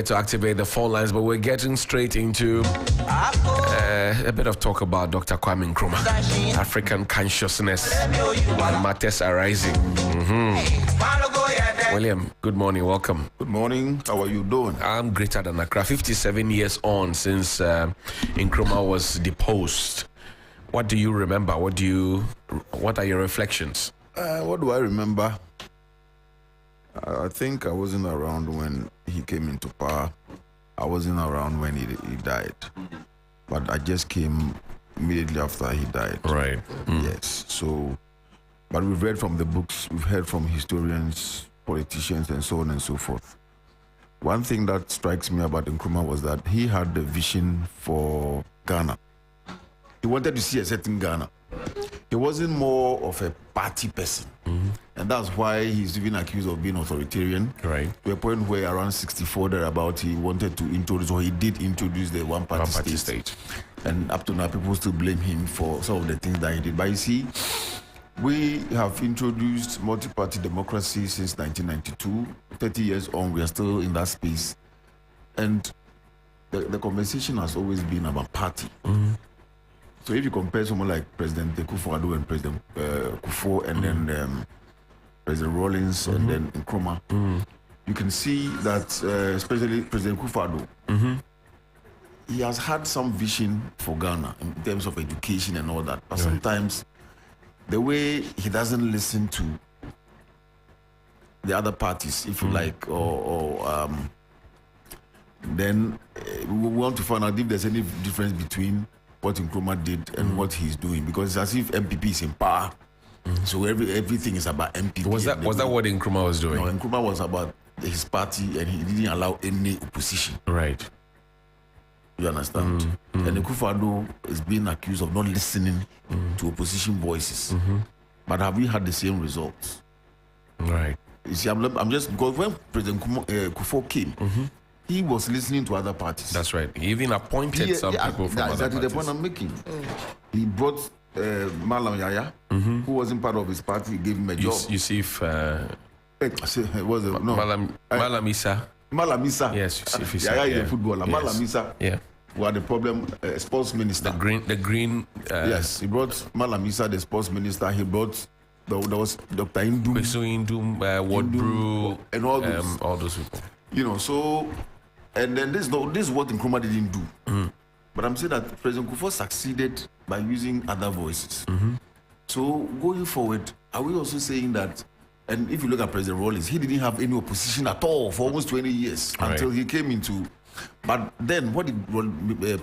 To activate the phone lines, but we're getting straight into a bit of talk about Dr. Kwame Nkrumah, African consciousness and matters arising. William, good morning, welcome. Good morning, how are you doing? I'm greater than Accra. 57 years on since Nkrumah was deposed. What do you remember? What are your reflections? What do I remember? I think I wasn't around when he came into power. I wasn't around when he died. But I just came immediately after he died. Right. Yes. So, but we've read from the books, we've heard from historians, politicians, and so on and so forth. One thing that strikes me about Nkrumah was that he had the vision for Ghana. He wanted to see a certain Ghana. He wasn't more of a party person. And that's why he's even accused of being authoritarian. Right. To a point where around 64 thereabout, he wanted to introduce, or he did introduce the one-party state. And up to now, people still blame him for some of the things that he did. But you see, we have introduced multi-party democracy since 1992. 30 years on, we are still in that space. And the conversation has always been about party. So if you compare someone like President Akufo-Addo and President Kufuor and then President Rawlings and then Nkrumah, you can see that especially President Akufo-Addo, he has had some vision for Ghana in terms of education and all that. But sometimes the way he doesn't listen to the other parties, if you like, then we want to find out if there's any difference between what Nkrumah did and what he's doing, because it's as if MPP is in power. So everything is about MPP. Was that what Nkrumah was doing? No, Nkrumah was about his party, and he didn't allow any opposition. Right. You understand? And Akufo-Addo is being accused of not listening to opposition voices. But have we had the same results? Right. You see, I'm just, because when President Kufuor came, he was listening to other parties. That's right. He even appointed some people from other parties. That's the point I'm making. He brought Malam Yaya, who wasn't part of his party. He gave him a job. Yusuf Malam Issa. Malam Issa. Yes, Yusuf Issa. Yaya is a footballer. Yes. Malam Issa. Yeah. Who had the problem, sports minister. The green. Yes, he brought Malam Issa, the sports minister. He brought there was Dr. Indum, Wardbrew, and all those people. You know, so, and then this is what Nkrumah didn't do. But I'm saying that President Kufuor succeeded by using other voices. So going forward, are we also saying that? And if you look at President Rawlings, he didn't have any opposition at all for almost 20 years until he came into. But then, what did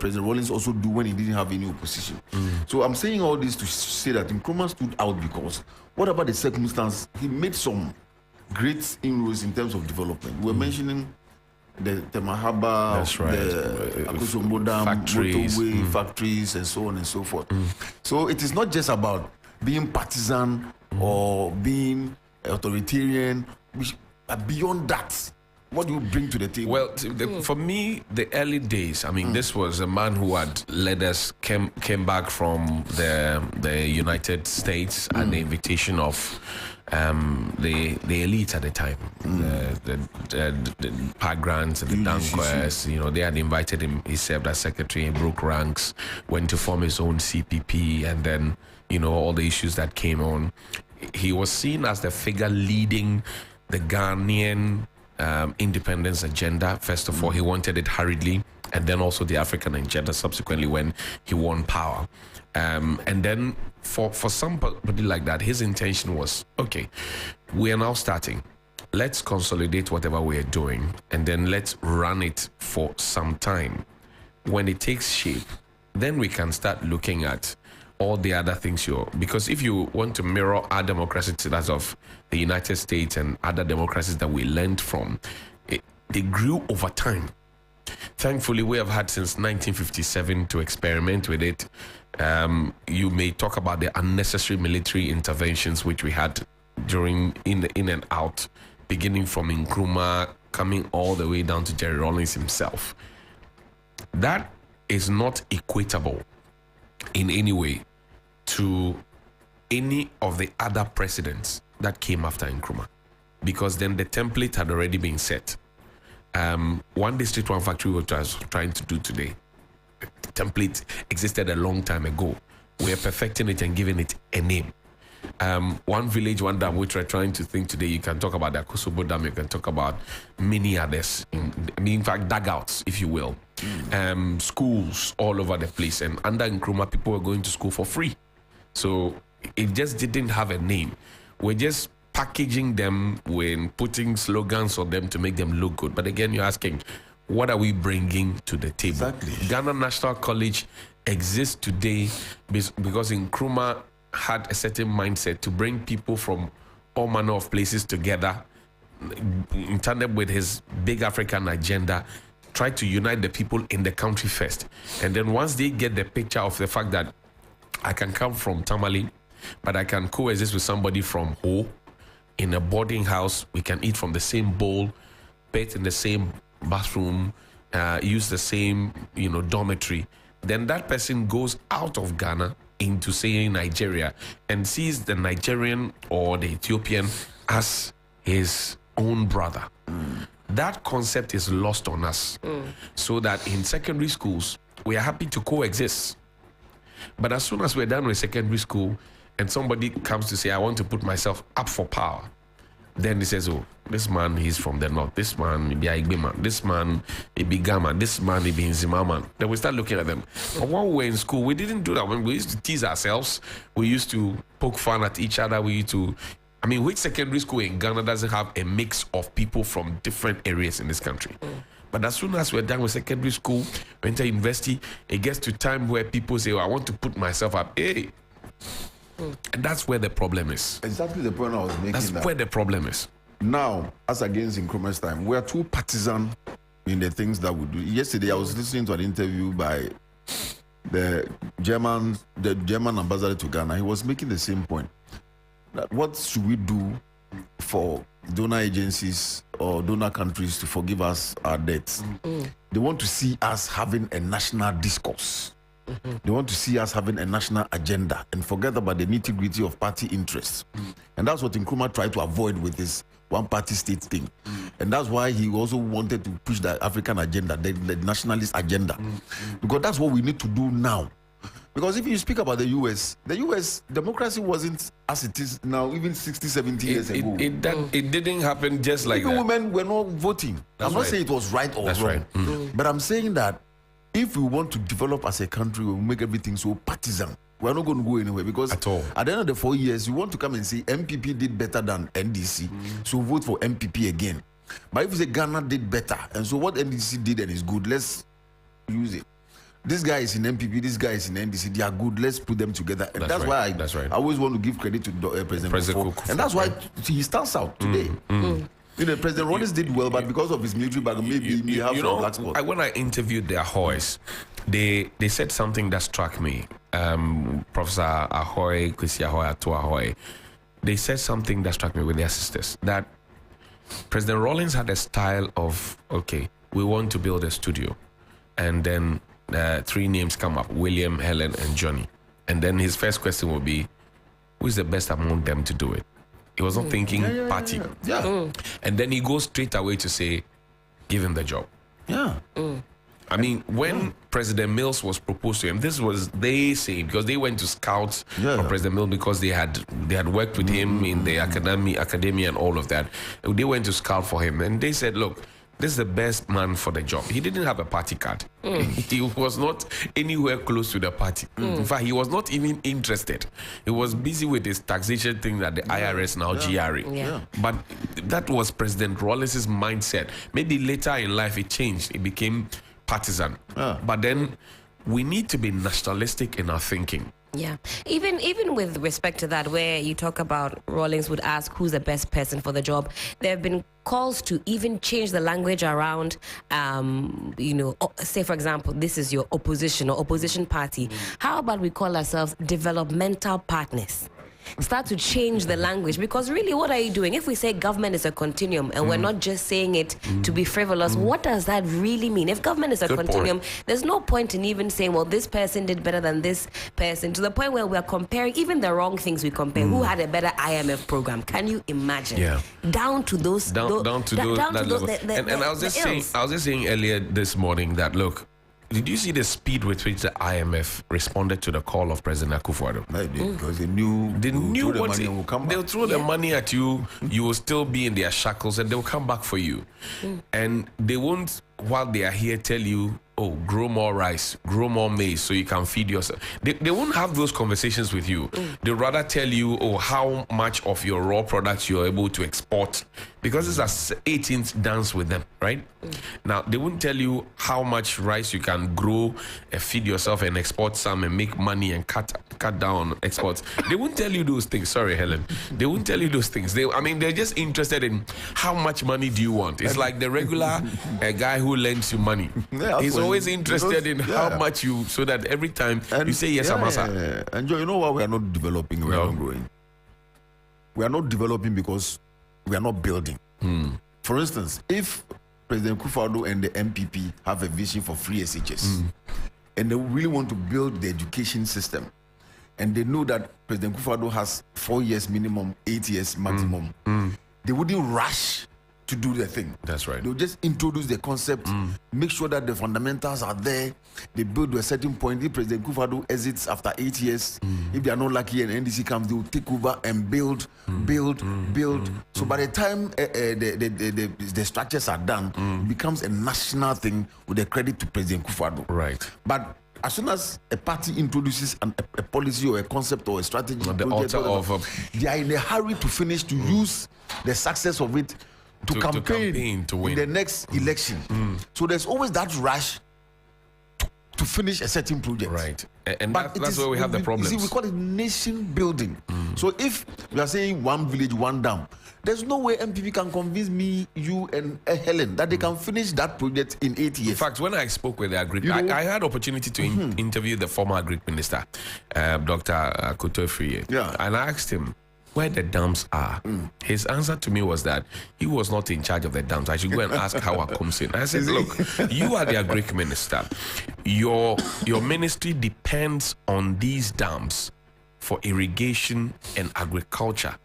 President Rawlings also do when he didn't have any opposition? So I'm saying all this to say that Nkrumah stood out because what about the circumstance? He made some great inroads in terms of development. We were mentioning the Temahaba, the Akosombo Dam, motorway, factories, and so on and so forth. So it is not just about being partisan or being authoritarian. Beyond that, what do you bring to the table? Well, for me, the early days, I mean, this was a man who had led us, came back from the United States at the invitation of the elite at the time, the Park Grants and the Danquers. You know, they had invited him. He served as secretary, he broke ranks, went to form his own CPP, and then, you know, all the issues that came on. He was seen as the figure leading the Ghanaian independence agenda. First of all, he wanted it hurriedly, and then also the African agenda subsequently when he won power. And then for somebody like that, his intention was, okay, we are now starting. Let's consolidate whatever we are doing, and then let's run it for some time. When it takes shape, then we can start looking at all the other things because if you want to mirror our democracy to that of the United States and other democracies that we learned from, they grew over time. Thankfully, we have had since 1957 to experiment with it. You may talk about the unnecessary military interventions which we had during in and out, beginning from Nkrumah, coming all the way down to Jerry Rawlings himself. That is not equatable in any way to any of the other presidents that came after Nkrumah, because then the template had already been set. one district, one factory, what I was trying to do today, template existed a long time ago. We're perfecting it and giving it a name. One village, one dam, which we're trying to think today. You can talk about the Kosovo Dam, you can talk about many others. In fact, dugouts, if you will. Schools all over the place. And under Nkrumah, people were going to school for free. So it just didn't have a name. We're just packaging them when putting slogans on them to make them look good. But again, you're asking, what are we bringing to the table? Exactly. Ghana National College exists today because Nkrumah had a certain mindset to bring people from all manner of places together in tandem with his big African agenda, try to unite the people in the country first. And then once they get the picture of the fact that I can come from Tamale, but I can coexist with somebody from Ho in a boarding house, we can eat from the same bowl, bathe in the same bathroom, use the same, dormitory, then that person goes out of Ghana into, say, Nigeria and sees the Nigerian or the Ethiopian as his own brother. That concept is lost on us. So that in secondary schools, we are happy to coexist. But as soon as we're done with secondary school and somebody comes to say, I want to put myself up for power, then he says, oh, this man, he's from the north. This man, maybe Igbeman. This man, maybe Gama. This man, maybe Nzimaman. Then we start looking at them. But when we were in school, we didn't do that. When we used to tease ourselves, we used to poke fun at each other. We used to, which secondary school in Ghana doesn't have a mix of people from different areas in this country? But as soon as we're done with secondary school, we enter university, it gets to time where people say, oh, I want to put myself up. Hey. And that's where the problem is. Exactly the point I was making. That's where the problem is. Now, as against Nkrumah's time, we are too partisan in the things that we do. Yesterday, I was listening to an interview by the German ambassador to Ghana. He was making the same point. That what should we do for donor agencies or donor countries to forgive us our debts? They want to see us having a national discourse. They want to see us having a national agenda and forget about the nitty-gritty of party interests. And that's what Nkrumah tried to avoid with his one-party state thing. And that's why he also wanted to push the African agenda, the nationalist agenda. Because that's what we need to do now. Because if you speak about the US democracy wasn't as it is now, even 60, 70 years ago. It didn't happen just like even that. Women were not voting. I'm not saying it was right or wrong. Right. But I'm saying that if we want to develop as a country, we make everything so partisan. We're not going to go anywhere because at all. At the end of the 4 years, you want to come and say MPP did better than NDC, so vote for MPP again. But if you say Ghana did better, and so what NDC did and is good, let's use it. This guy is in MPP, this guy is in NDC, they are good, let's put them together. And that's why I always want to give credit to President Kufuor. And that's why he stands out today. President Rollins did well, but because of his military background, maybe he have some black spot. When I interviewed their Ahoys, they said something that struck me. Professor Ahoy, Kwesi Ahoy, Ato Ahoy, they said something that struck me with their sisters, that President Rollins had a style of, okay, we want to build a studio. And then 3 names come up, William, Helen, and Johnny. And then his first question will be, who is the best among them to do it? He was not thinking party. And then he goes straight away to say, give him the job. When President Mills was proposed to him, this was they saying, because they went to scout for President Mills because they had worked with him in the academia and all of that. They went to scout for him and they said, look, this is the best man for the job. He didn't have a party card. He was not anywhere close to the party. In fact, he was not even interested. He was busy with his taxation thing at the IRS, now GRA. But that was President Rollins' mindset. Maybe later in life it changed. It became partisan. But then we need to be nationalistic in our thinking. Yeah. Even with respect to that, where you talk about Rollins would ask who's the best person for the job, there have been calls to even change the language around, say, for example, this is your opposition or opposition party. How about we call ourselves developmental partners? start to change the language, because really, what are you doing? If we say government is a continuum and we're not just saying it to be frivolous, what does that really mean? If government is a continuum, there's no point in even saying, well, this person did better than this person, to the point where we're comparing even the wrong things we compare. Who had a better IMF program? Can you imagine? Yeah. Down to those Down to that level. And I was just saying earlier this morning that, look, did you see the speed with which the IMF responded to the call of President Akufo-Addo? I did, because they knew what money will come back. they'll throw the money at you. You will still be in their shackles, and they'll come back for you. And they won't, while they are here, tell you, oh, grow more rice, grow more maize so you can feed yourself. They won't have those conversations with you. They'll rather tell you, oh, how much of your raw products you're able to export, because it's a 18th dance with them, right? Now, they won't tell you how much rice you can grow, feed yourself and export some and make money and cut down on exports. They won't tell you those things. Sorry, Helen. They won't tell you those things. They're just interested in how much money do you want. It's like the regular guy who lends you money. Yeah, he's always interested in how much you, so that every time you say yes, Amasa. And Joe, you know why we are not developing, we are not growing? We are not developing because we are not building. For instance, if President Akufo-Addo and the MPP have a vision for free SHS, and they really want to build the education system, and they know that President Akufo-Addo has 4 years minimum, 8 years maximum, they wouldn't rush to do the thing. That's right. They'll just introduce the concept, make sure that the fundamentals are there. They build to a certain point. If President Akufo-Addo exits after 8 years, if they are not lucky and NDC comes, they will take over and build. So by the time the structures are done, it becomes a national thing with the credit to President Akufo-Addo. Right. But as soon as a party introduces a policy or a concept or a strategy, on the altar of they are in a hurry to finish, to use the success of it to campaign to win in the next election. So there's always that rush to finish a certain project. Right. And that's where we have the problems. See, we call it nation building. So if we are saying one village, one dam, there's no way MPP can convince me, you, and Helen that they can finish that project in 8 years. In fact, when I spoke with the agri, I had opportunity to interview the former agri minister, Dr. Akoto Afriyie. Yeah. And I asked him where the dams are. His answer to me was that he was not in charge of the dams. I should go and ask Howard Komsin. I said, look, you are the agri minister. Your ministry depends on these dams for irrigation and agriculture.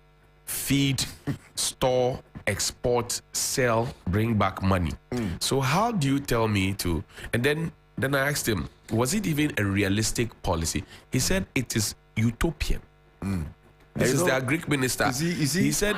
Feed, store, export, sell, bring back money. So how do you tell me to? And then I asked him, was it even a realistic policy? He said it is utopian. This is the agri minister. He said,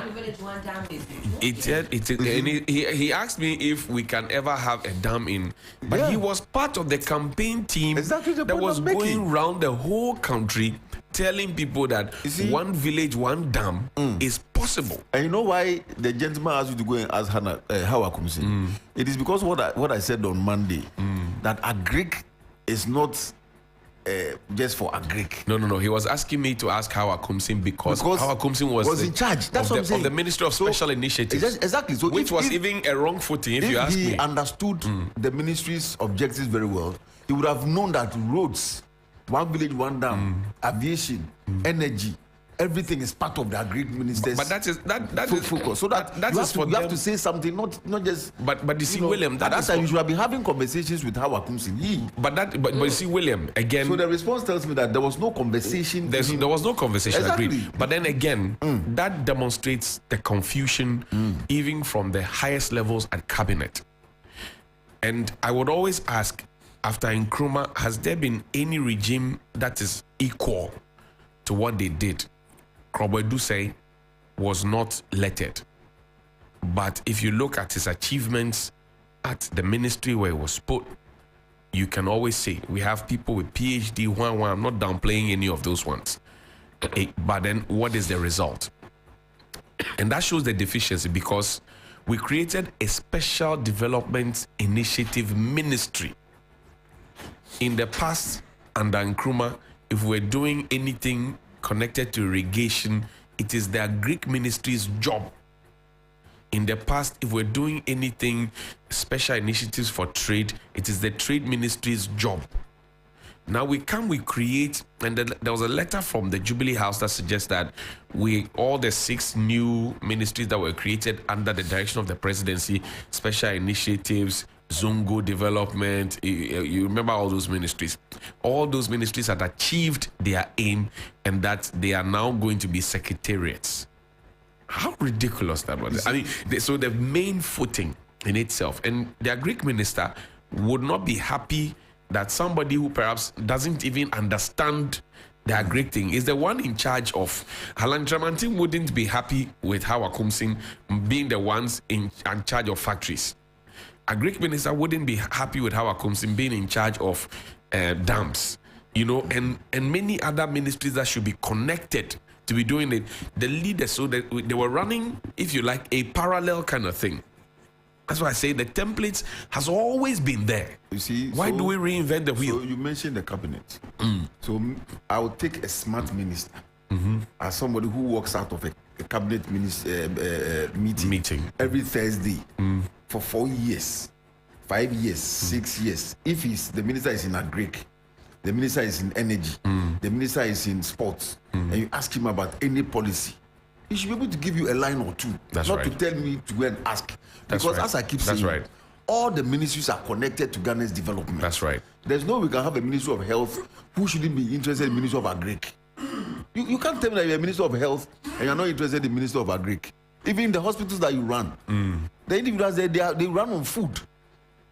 he asked me if we can ever have a dam in, but he was part of the campaign team that was going around the whole country telling people that one village, one dam is possible. And you know why the gentleman asked you to go and ask Howard Komsin? It is because what I said on Monday, that agri is not just for agric. No. He was asking me to ask Howard Komsin because Howard Komsin was in charge. That's of the Ministry of Special Initiatives. Exactly. So which was even a wrong footing, if you ask me. If he understood the ministry's objectives very well, he would have known that roads, one village, one dam, aviation, energy, everything is part of the agri minister's. But that is focus. So that you have to say something, not just. But you see, William, at that time you should have been having conversations with Howard Komsin. But you see, William, again. So the response tells me that there was no conversation. There was no conversation. Exactly. Agreed. But then again, that demonstrates the confusion, even from the highest levels at cabinet. And I would always ask, after Nkrumah, has there been any regime that is equal to what they did? Krobwedu say was not lettered. But if you look at his achievements at the ministry where he was put, you can always say we have people with PhD, I'm not downplaying any of those ones. But then what is the result? And that shows the deficiency, because we created a special development initiative ministry. In the past, under Nkrumah, if we're doing anything connected to irrigation, it is the agri ministry's job. In the past, if we're doing anything, special initiatives for trade, it is the trade ministry's job. Now we create, and then there was a letter from the Jubilee House that suggests that all the 6 new ministries that were created under the direction of the presidency, special initiatives, Zongo development, you remember all those ministries. All those ministries had achieved their aim, and that they are now going to be secretariats. How ridiculous that was. I mean, so the main footing in itself, and their Greek minister would not be happy that somebody who perhaps doesn't even understand the Greek thing is the one in charge of. Alan Tramantin wouldn't be happy with Hawa Kumsin being the ones in charge of factories. A Greek minister wouldn't be happy with Hawa Kumsin being in charge of dams, and many other ministries that should be connected to be doing it. The leaders, so that they were running, if you like, a parallel kind of thing. That's why I say the templates has always been there. You see, why do we reinvent the wheel? So you mentioned the cabinet. So I would take a smart minister as somebody who walks out of a cabinet meeting every Thursday for 4 years, 5 years, 6 years. If the minister is in agric, the minister is in energy, the minister is in sports, and you ask him about any policy, he should be able to give you a line or two. That's not right. to tell me to go and ask. That's because right. as I keep saying, right. all the ministries are connected to Ghana's development. That's right. There's no way we can have a Ministry of Health who shouldn't be interested in Ministry of Agric. You can't tell me that you're a Minister of Health and you're not interested in Ministry of Agric. Even the hospitals that you run, the individuals they run on food.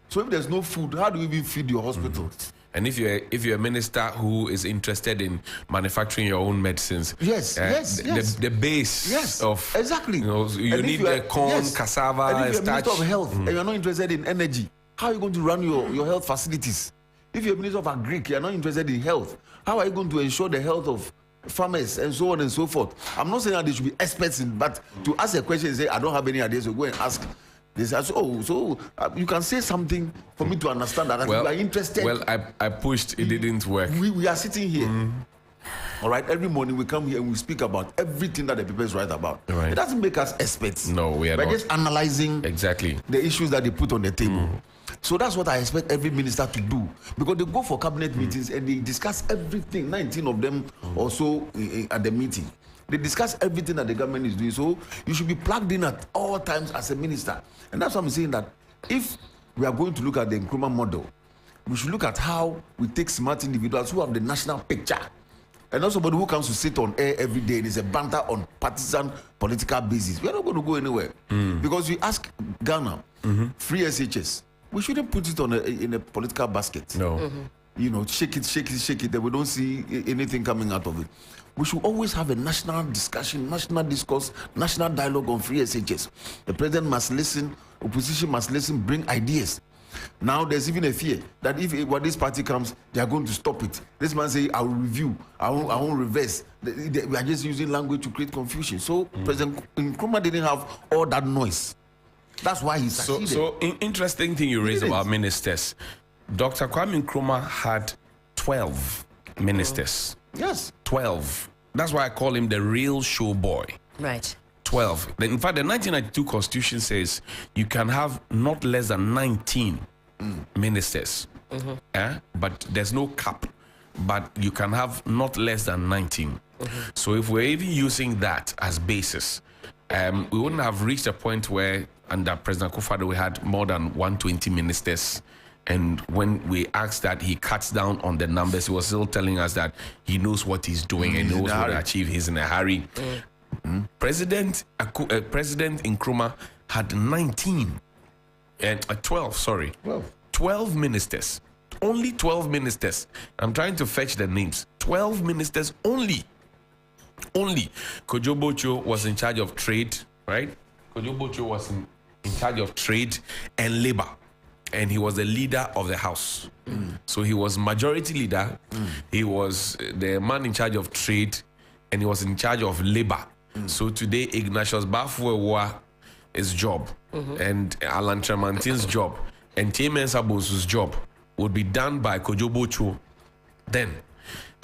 So if there's no food, how do you even feed your hospitals? And if you're a minister who is interested in manufacturing your own medicines, yes. The base of exactly. You need the corn, cassava, and if you're a starch. Minister of Health and you're not interested in energy, how are you going to run your health facilities? If you're a Minister of Agric, you're not interested in health, how are you going to ensure the health of farmers and so on and so forth? I'm not saying that they should be experts in, but to ask a question and say, I don't have any ideas, so go and ask. This, you can say something for me to understand that you are interested. Well, I pushed, it didn't work. We are sitting here. All right, every morning we come here and we speak about everything that the papers write about. Right. It doesn't make us experts. No, we are not. We're just analyzing exactly the issues that they put on the table. So that's what I expect every minister to do, because they go for cabinet meetings and they discuss everything, 19 of them or so at the meeting. They discuss everything that the government is doing. So you should be plugged in at all times as a minister. And that's why I'm saying that if we are going to look at the Nkrumah model, we should look at how we take smart individuals who have the national picture, and not somebody who comes to sit on air every day and is a banter on partisan political basis. We are not going to go anywhere. Because you ask Ghana, free SHS, we shouldn't put it in a political basket. No. Shake it, then we don't see anything coming out of it. We should always have a national discussion, national discourse, national dialogue on free SHS. The president must listen, opposition must listen, bring ideas. Now there's even a fear that if this party comes, they are going to stop it. This man say, I will review, I won't reverse. We are just using language to create confusion. So President Nkrumah didn't have all that noise. That's why he succeeded. So interesting thing you raised about ministers. Dr. Kwame Nkrumah had 12 ministers. Yes. 12. That's why I call him the real show boy. Right. 12. In fact, the 1992 Constitution says you can have not less than 19 ministers. But there's no cap. But you can have not less than 19. So if we're even using that as basis, we wouldn't have reached a point where under President Akufo-Addo we had more than 120 ministers. And when we asked that he cuts down on the numbers, he was still telling us that he knows what he's doing and knows what to achieve. He's in a hurry. President Nkrumah had 12 ministers. Only 12 ministers. I'm trying to fetch the names. 12 ministers only. Kojo Bocho was in charge of trade, right? Kojo Bocho was in charge of trade and labor. And he was the leader of the house. So he was majority leader. He was the man in charge of trade, and he was in charge of labor. So today, Ignatius Bafuewa's job, and Alan Tramantin's job, and Tiemen Sabosu's job would be done by Kojo Bocho then.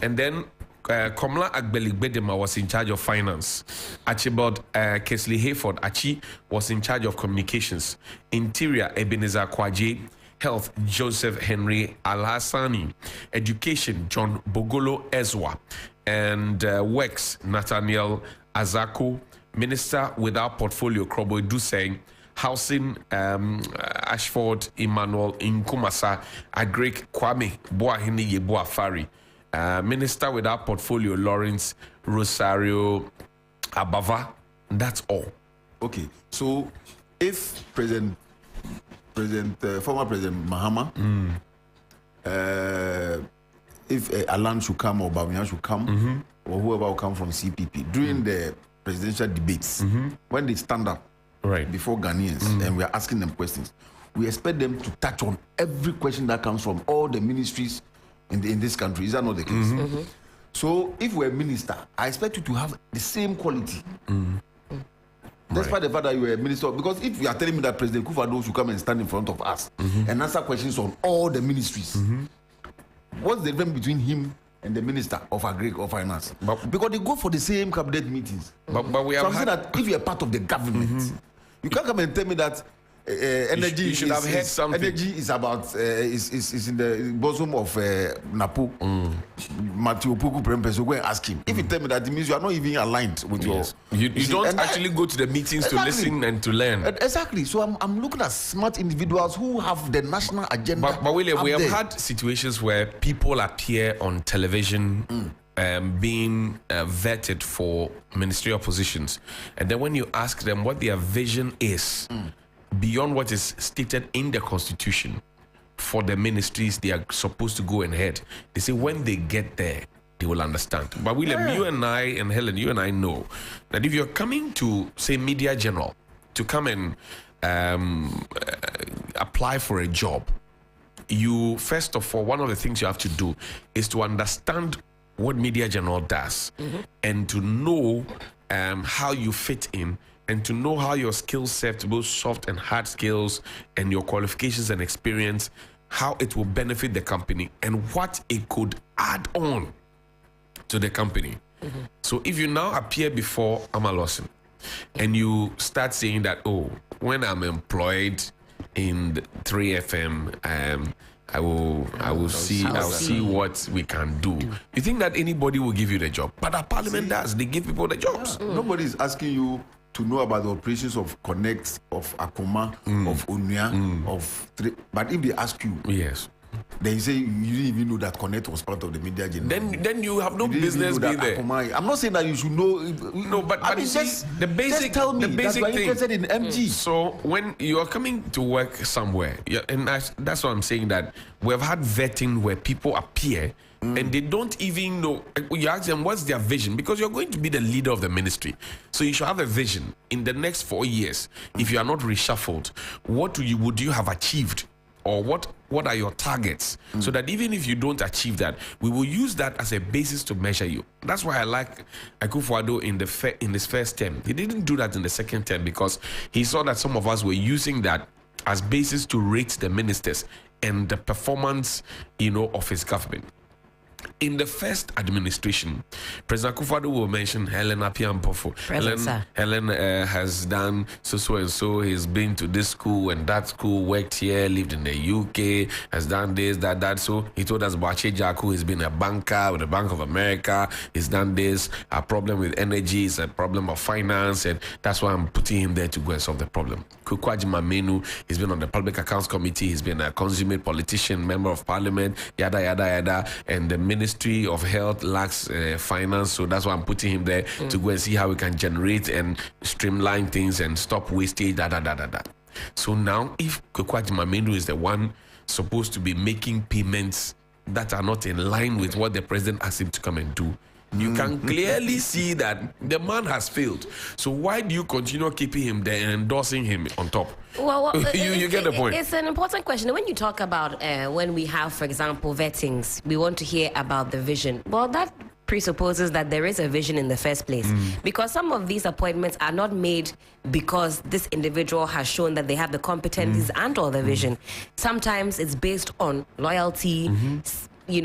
And then Komla Agbeligbedema was in charge of finance. Archibald Kesley Hayford Achi was in charge of communications. Interior, Ebenezer Kwaje. Health, Joseph Henry Al-Hassani. Education, John Bogolo Ezwa. And Works, Nathaniel Azako. Minister without portfolio, Krobo Duseng. Housing, Ashford Emmanuel Nkumasa. Agric Kwame Boahini Yeboafari. Minister without portfolio, Lawrence Rosario Abava. That's all. Okay, so if former President Mahama, if Alan should come or Bamiyan should come, or whoever will come from CPP during the presidential debates, when they stand up before Ghanaians and we are asking them questions, we expect them to touch on every question that comes from all the ministries in this country. Is that not the case? So if we're a minister, I expect you to have the same quality. Despite the fact that you are a minister, because if you are telling me that President Kufuor should come and stand in front of us and answer questions on all the ministries, what's the difference between him and the Minister of Agri or Finance? Because they go for the same cabinet meetings. But we so have I'm saying that if you are part of the government, you can't come and tell me that energy. You should have heard something. Energy is about is in the bosom of Napo. Matthew Puku Prempe. So go and ask him. If you tell me that, it means you are not even aligned with your. You don't actually go to the meetings to listen and to learn. Exactly. So I'm looking at smart individuals who have the national agenda. But William, we have had situations where people appear on television. Being vetted for ministerial positions, and then when you ask them what their vision is beyond what is stated in the constitution for the ministries they are supposed to go and head, they say when they get there they will understand. But William, you and I and Helen, you and I know that if you're coming to say Media General to come and apply for a job, you first of all, one of the things you have to do is to understand what Media General does and to know how you fit in and to know how your skill set, both soft and hard skills and your qualifications and experience, how it will benefit the company and what it could add on to the company. So if you now appear before Amalawson and you start saying that, oh, when I'm employed in 3FM, I will see what we can do. You think that anybody will give you the job? But our parliament does. They give people the jobs. Nobody is asking you to know about the operations of Connect, of Akoma, of Unia, of but if they ask you, yes, then you say you didn't even know that Connect was part of the Media General. Then you have no business being there. Akoma, I'm not saying that you should know. No, but I mean, the basic, just tell me the basic that you are thing. interested in MG. So when you are coming to work somewhere, and that's what I'm saying, that we have had vetting where people appear and they don't even know. You ask them what's their vision, because you're going to be the leader of the ministry, so you should have a vision in the next 4 years. If you are not reshuffled, what would you have achieved, or what are your targets, so that even if you don't achieve that, we will use that as a basis to measure you. That's why I like Akufo-Addo in his first term. He didn't do that in the second term because he saw that some of us were using that as basis to rate the ministers and the performance, of his government. In the first administration, President Akufo-Addo will mention Helen Apiampofo. Helen has done so and so. He's been to this school and that school, worked here, lived in the UK, has done this, that. So he told us about Chejaku. He's been a banker with the Bank of America. He's done this. A problem with energy is a problem of finance, and that's why I'm putting him there to go and solve the problem. Kukwaji Mamenu, he's been on the Public Accounts Committee. He's been a consummate politician, member of parliament, yada, yada, yada. And the Ministry of Health lacks finance, so that's why I'm putting him there to go and see how we can generate and streamline things and stop wastage, da. So now, if Kukwaji Mamenu is the one supposed to be making payments that are not in line with what the president asked him to come and do, you can clearly see that the man has failed. So why do you continue keeping him there and endorsing him on top? Well, you get the point. It's an important question. When you talk about when we have, for example, vettings, we want to hear about the vision. Well, that presupposes that there is a vision in the first place, because some of these appointments are not made because this individual has shown that they have the competencies and or the vision. Sometimes it's based on loyalty,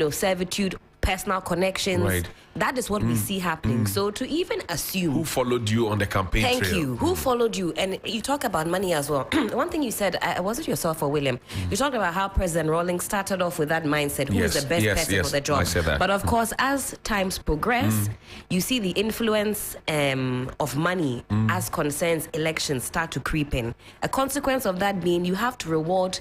servitude, personal connections. Right. That is what we see happening. So to even assume Who followed you on the campaign Thank trail? you. Who followed you? And you talk about money as well. One thing you said, was it yourself or William? You talked about how President Rawlings started off with that mindset. Who is Yes, the best yes, person yes, for the job? I said that. But of course, as times progress, you see the influence of money as concerns elections start to creep in. A consequence of that being you have to reward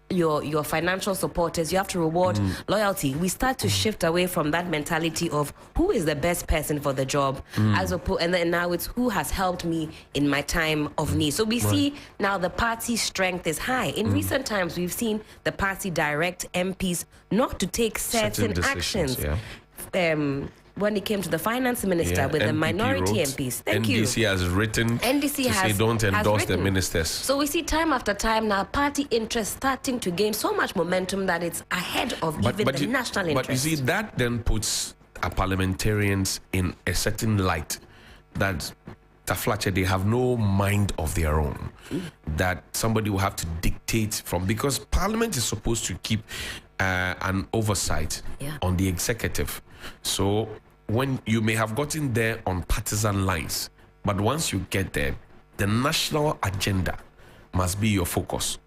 your financial supporters, you have to reward loyalty. We start to shift away from that mentality of who is the best person for the job, as opposed, and then now it's who has helped me in my time of need. So we see now the party's strength is high. In recent times, we've seen the party direct MPs not to take certain decisions, actions. When it came to the finance minister with the NPP minority wrote, MPs. Thank you. NDC has written NDC to has, say don't endorse the written. ministers. So we see time after time now party interest starting to gain so much momentum that it's ahead of even the national interest. But you see, that then puts our parliamentarians in a certain light that Taflache, they have no mind of their own. That somebody will have to dictate from, because Parliament is supposed to keep an oversight on the executive. So when you may have gotten there on partisan lines, but once you get there, the national agenda must be your focus.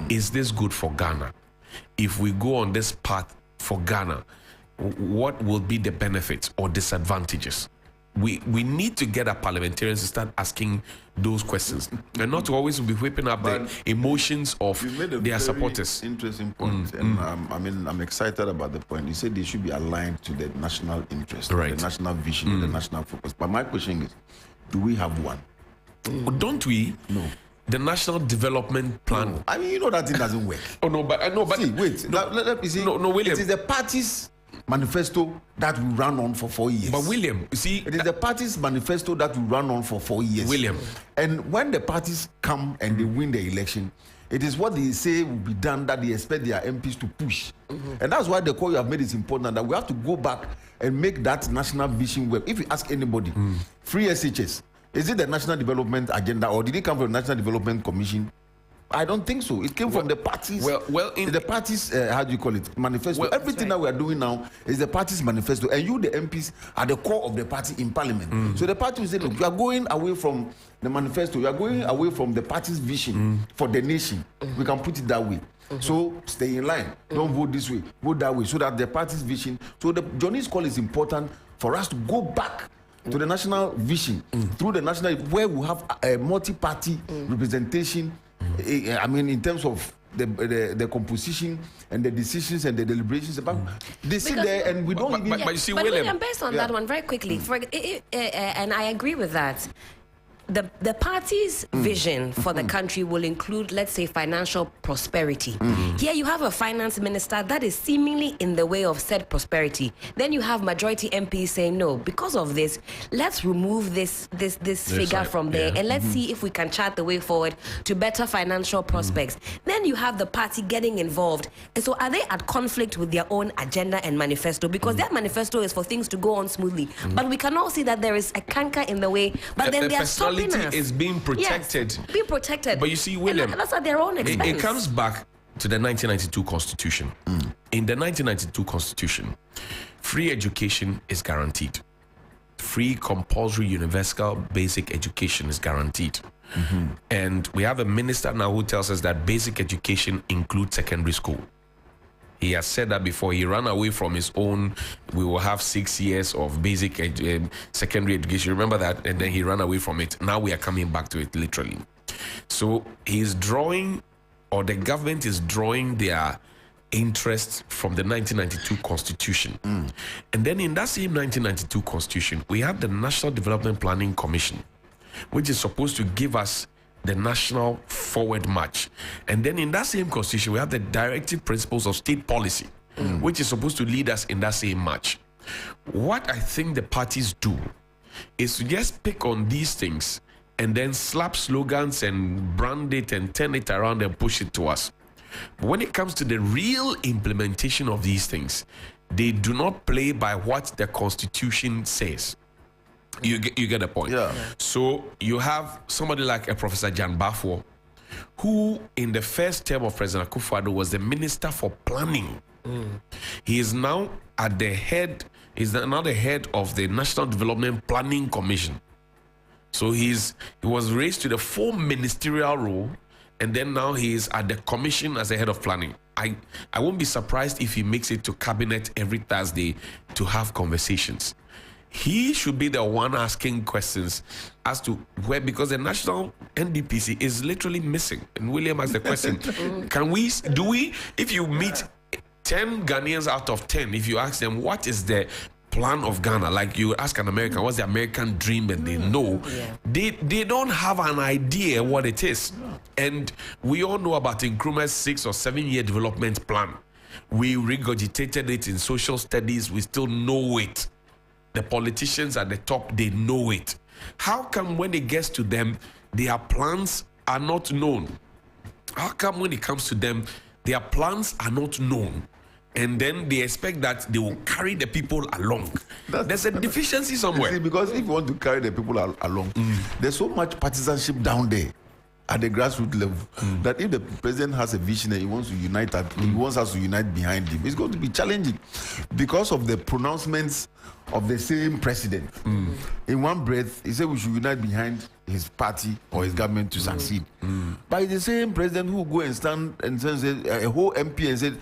Is this good for Ghana? If we go on this path for Ghana, what will be the benefits or disadvantages? We need to get our parliamentarians to start asking those questions and not to always be whipping up the emotions of their supporters. Interesting point, and I'm excited about the point. You said they should be aligned to the national interest, Right. the national vision, the national focus. But my question is, do we have one? Don't we? No. The National Development Plan. I mean, you know that thing doesn't work. Oh no, but I know, but See, wait. Let me see. No, William. It is the party's manifesto that will run on for 4 years. But William, you see, It is the party's manifesto that will run on for 4 years. William. And when the parties come and they win the election, it is what they say will be done that they expect their MPs to push. And that's why the call you have made is important, that we have to go back and make that national vision work. If you ask anybody, free SHS, is it the National Development Agenda or did it come from the National Development Commission? I don't think so. It came from the parties. In the parties, how do you call it? Manifesto. Everything that we are doing now is the party's manifesto, and you, the MPs, are the core of the party in Parliament. So the party will say, "Look, you are going away from the manifesto. You are going away from the party's vision for the nation." We can put it that way. So stay in line. Don't vote this way. Vote that way, so that the party's vision. So the Johnny's call is important for us to go back to the national vision through the national, where we have a multi-party representation. I mean, in terms of the composition and the decisions and the deliberations about they sit there and we don't even. But you see, but William, based on that one, very quickly, and I agree with that. The party's vision for the country will include, let's say, financial prosperity. Here you have a finance minister that is seemingly in the way of said prosperity. Then you have majority MPs saying, no, because of this, let's remove this figure from there and let's see if we can chart the way forward to better financial prospects. Then you have the party getting involved. And so are they at conflict with their own agenda and manifesto? Because their manifesto is for things to go on smoothly. But we can all see that there is a canker in the way. But then they are stopping us. Is being protected. Yes, being protected. But you see, William, and that's at their own expense. It comes back to the 1992 Constitution. In the 1992 Constitution, free education is guaranteed. Free compulsory universal basic education is guaranteed. And we have a minister now who tells us that basic education includes secondary school. He has said that before. He ran away from his own. We will have 6 years of basic secondary education. Remember that? And then he ran away from it. Now we are coming back to it, literally. So he's drawing, or the government is drawing their interests from the 1992 Constitution. And then in that same 1992 Constitution, we have the National Development Planning Commission, which is supposed to give us the national forward march. And then in that same constitution, we have the directive principles of state policy, which is supposed to lead us in that same march. What I think the parties do is to just pick on these things and then slap slogans and brand it and turn it around and push it to us. But when it comes to the real implementation of these things, they do not play by what the constitution says. You get the point. So you have somebody like a Professor Jan Bafo, who in the first term of President Akufo-Addo was the Minister for Planning. He is now at the head. He's now the head of the National Development Planning Commission. So he was raised to the full ministerial role, and then now he is at the commission as the head of planning. I won't be surprised if he makes it to cabinet every Thursday to have conversations. He should be the one asking questions as to where, because the national NDPC is literally missing. And William asked the question, if you meet 10 Ghanaians out of 10, if you ask them what is the plan of Ghana, like you ask an American what's the American dream, and they know, they don't have an idea what it is. And we all know about Nkrumah's 6 or 7 year development plan. We regurgitated it in social studies. We still know it. The politicians at the top, they know it. How come when it gets to them, their plans are not known? How come when it comes to them, their plans are not known? And then they expect that they will carry the people along. There's a deficiency somewhere. See, because if you want to carry the people along, there's so much partisanship down there at the grassroots level that if the president has a vision and he wants to unite, he wants us to unite behind him, it's going to be challenging because of the pronouncements of the same president. In one breath, he said we should unite behind his party or his government to succeed. But the same president who go and stand and say a whole MP and said,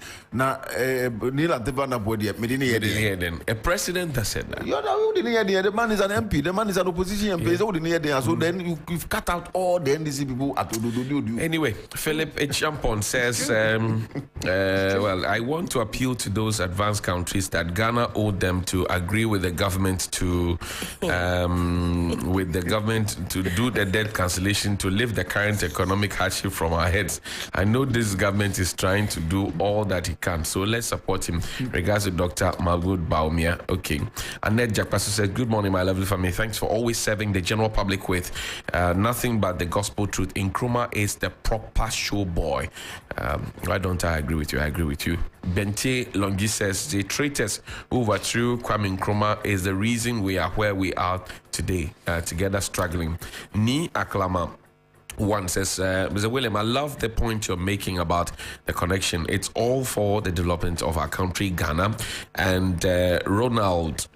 a president that said that. The man is an MP, the man is an opposition MP. So then you've cut out all the NDC people at Ododo. Anyway, Philip Echampon says, well, I want to appeal to those advanced countries that Ghana owed them to agree with the government to do the debt cancellation to lift the current economic hardship from our heads. I know this government is trying to do all that it can, so let's support him. Regards to Dr. Malgood Baumia. Okay. Annette Jakpasu says, good morning, my lovely family. Thanks for always serving the general public with nothing but the gospel truth. Nkrumah is the proper show boy. Why don't I agree with you? I agree with you. Bente Longi says, the traitors who overthrew Kwame Nkrumah is the reason we are where we are today, together struggling. Ni Aklama one says, Mr. William, I love the point you're making about the connection. It's all for the development of our country, Ghana. And Ronald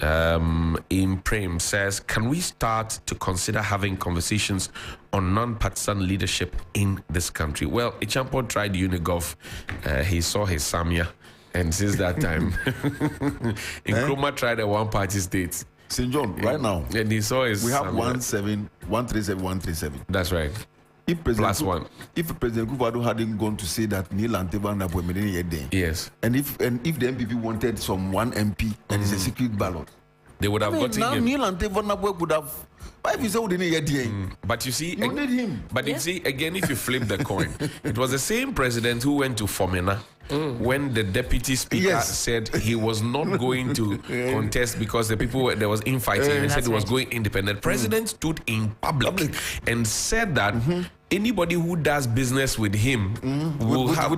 in Prem says, can we start to consider having conversations on non-partisan leadership in this country? Well, Echampon tried Unigov. He saw his Samia. And since that time, Nkrumah tried a one-party state. St. John, right now, and he saw his. We have 137. That's right. If President Kufuor hadn't gone to say that Neil Antebana Bwemedeni, yes, and if the MPP wanted some one MP and it's a secret ballot, they would have gotten him. Neil Antebana would have. But if you say but you see, you need him. But you see, again, if you flip the coin, it was the same president who went to Fomena when the deputy speaker said he was not going to contest because the people there was infighting. He said he was going independent. President stood in public and said that anybody who does business with him will have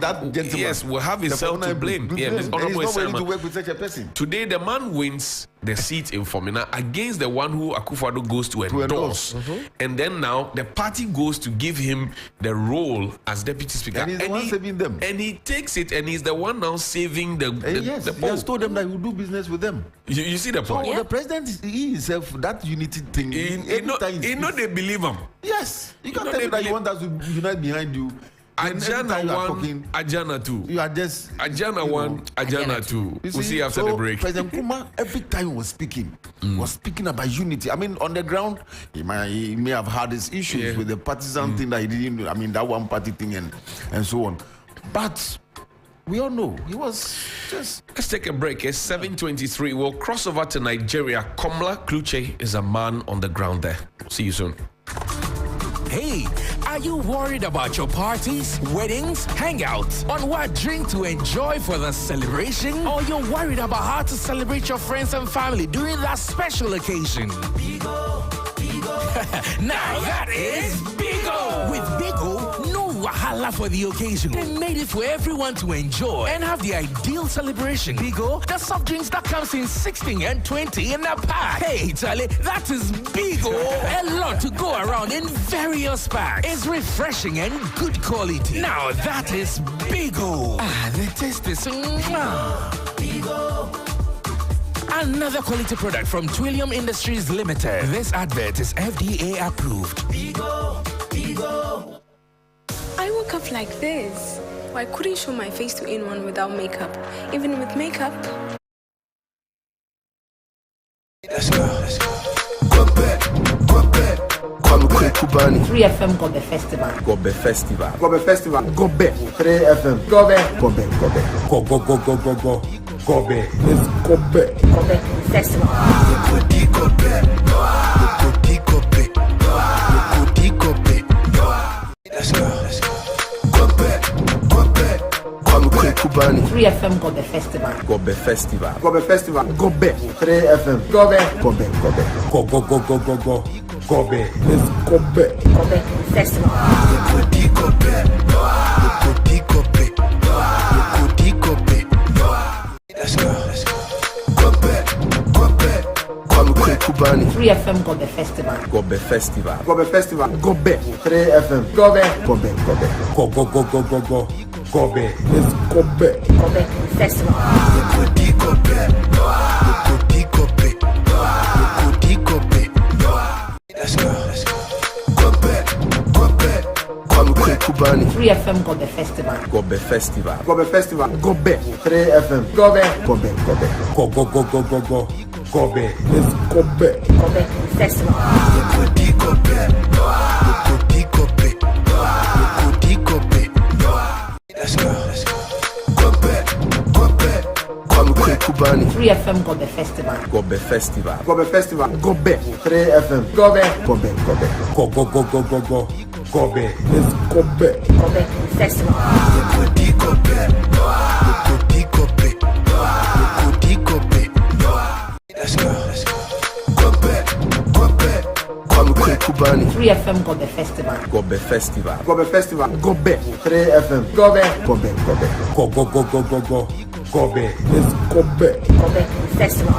himself to blame. Yeah, he's not ready to work with such a person. Today, the man wins the seat in Fomena against the one who Akufo-Addo goes to endorse. And then now the party goes to give him the role as deputy speaker. And he's the one saving them. And he takes it and he's the one now saving the yes, he has told them that he will do business with them. You see the point? So the president, he himself, that unity thing, he know they believe him. Yes. You can't tell me that you want us to unite behind you. Ajana 1, Ajana 2. You are just Ajana 1, Ajana 2. We'll see after the break. President Nkrumah, every time he was speaking about unity. I mean, on the ground, he may have had his issues with the partisan thing that he didn't do. I mean, that one party thing and so on. But we all know he was just. Let's take a break. It's 7:23. We'll cross over to Nigeria. Komla Kluche is a man on the ground there. See you soon. Hey, are you worried about your parties, weddings, hangouts, on what drink to enjoy for the celebration? Or you're worried about how to celebrate your friends and family during that special occasion? Bigo. Now that is Bigo. With Bigo, no wahala for the occasion. They made it for everyone to enjoy and have the ideal celebration. Bigo, the soft drinks that comes in 16 and 20 in a pack. Hey, Charlie, that is Bigo. A lot to go around in various packs. It's refreshing and good quality. Now that is Bigo. The taste is Bigo. Another quality product from Twillium Industries Limited. This advert is FDA approved. Bigo. I woke up like this. I couldn't show my face to anyone without makeup. Even with makeup. Let's go. Kwame Kubani. 3FM Gobe Festival. Gobe Festival. 3FM. Gobe. Gobe. It's Gobe. Gobe Festival. Let's go. Kwame Kubani. 3FM Gobe Festival. Gobe Festival. 3FM. Gobe. Gobe. It's Gobe. Gobe Festival. Let's go. Kwame Kubani. 3FM Gobe Festival. Gobe Festival. 3FM. Gobe. Gobe. It's Gobe. Gobe Festival. Let's go. Kwame Kubani. 3FM Gobe Festival. Gobe Festival. 3FM. Gobe. Gobe. It's Gobe. Gobe Festival. Let's go. Kwame Kubani. 3FM Gobe Festival. Gobe Festival. 3FM. Gobe. Gobe. It's Gobe. Gobe Festival. Let's go. Kwame Kubani. 3FM Gobe Festival. Gobe Festival. 3FM. Gobe. Gobe. It's Gobe. Gobe Festival.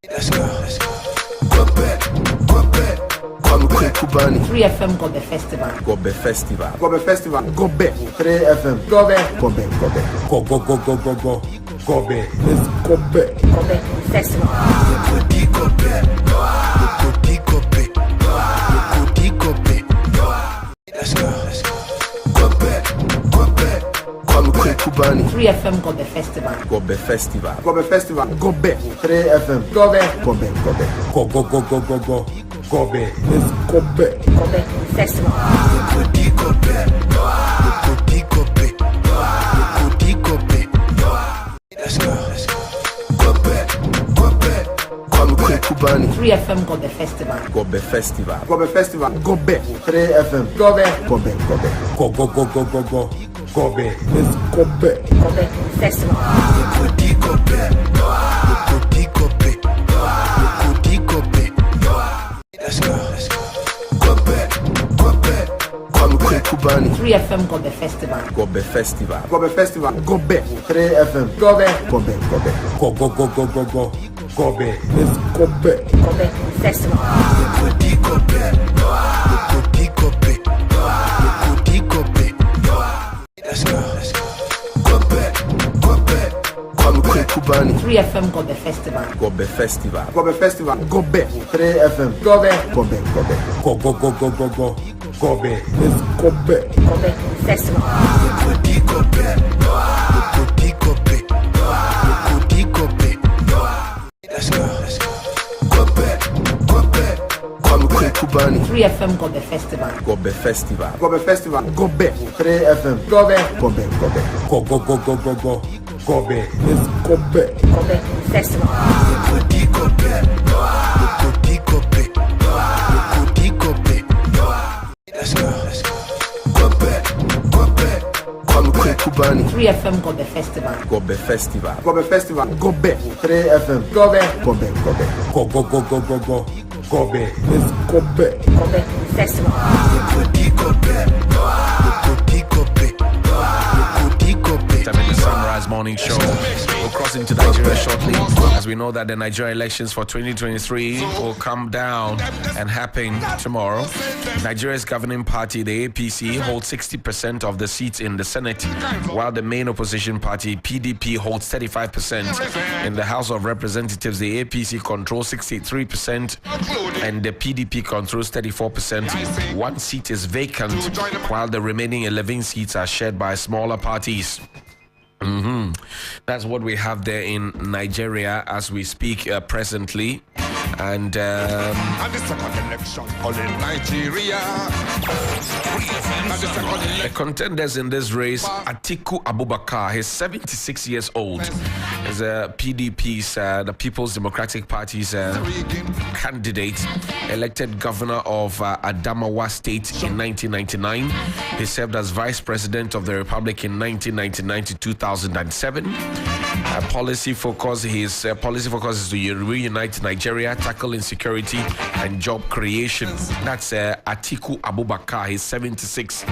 Let's go. Kwame Kubani. 3FM Gobe Festival. Gobe Festival. 3FM. Gobe. Gobe. It's Gobe. Gobe Festival. Let's go. Kwame Kubani. 3FM Gobe Festival. Gobe Festival. 3FM. Gobe. Gobe. It's Gobe. Gobe Festival. Let's go. Kwame Kubani. 3FM Gobe Festival. Gobe Festival. 3FM. Gobe. Gobe. It's Gobe. Gobe Festival. Let's go. Kwame Kubani. 3FM Gobe Festival. Gobe Festival. 3FM. Gobe. Gobe. It's Gobe. Gobe Festival. Let's go. Kwame Kubani. 3FM Gobe Festival. Gobe Festival. 3FM. Gobe. Gobe. It's Gobe. Gobe Festival. Let's go. Kwame Kubani. 3FM Gobe Festival. Gobe Festival. 3FM. Gobe. Gobe. It's Gobe. Gobe Festival. Let's go. Kwame Kubani. 3FM Gobe Festival. Gobe Festival. 3FM. Gobe. Gobe. Let's go back. Gobe Festival. Time in the Sunrise Morning Show. We'll cross into Nigeria shortly, as we know that the Nigeria elections for 2023 will come down and happen tomorrow. Nigeria's governing party, the APC, holds 60% of the seats in the Senate, while the main opposition party, PDP, holds 35%. In the House of Representatives, the APC controls 63% and the PDP controls 34%. One seat is vacant, while the remaining 11 seats are shared by smaller parties. That's what we have there in Nigeria as we speak presently. And the second election all in Nigeria. the contenders in this race, Atiku Abubakar, he's 76 years old. He's PDP's, the People's Democratic Party's candidate, elected governor of Adamawa State in 1999. He served as vice president of the Republic in 1999 to 2007. His policy focus is to reunite Nigeria, tackle insecurity and job creation. That's Atiku Abubakar. He's 76.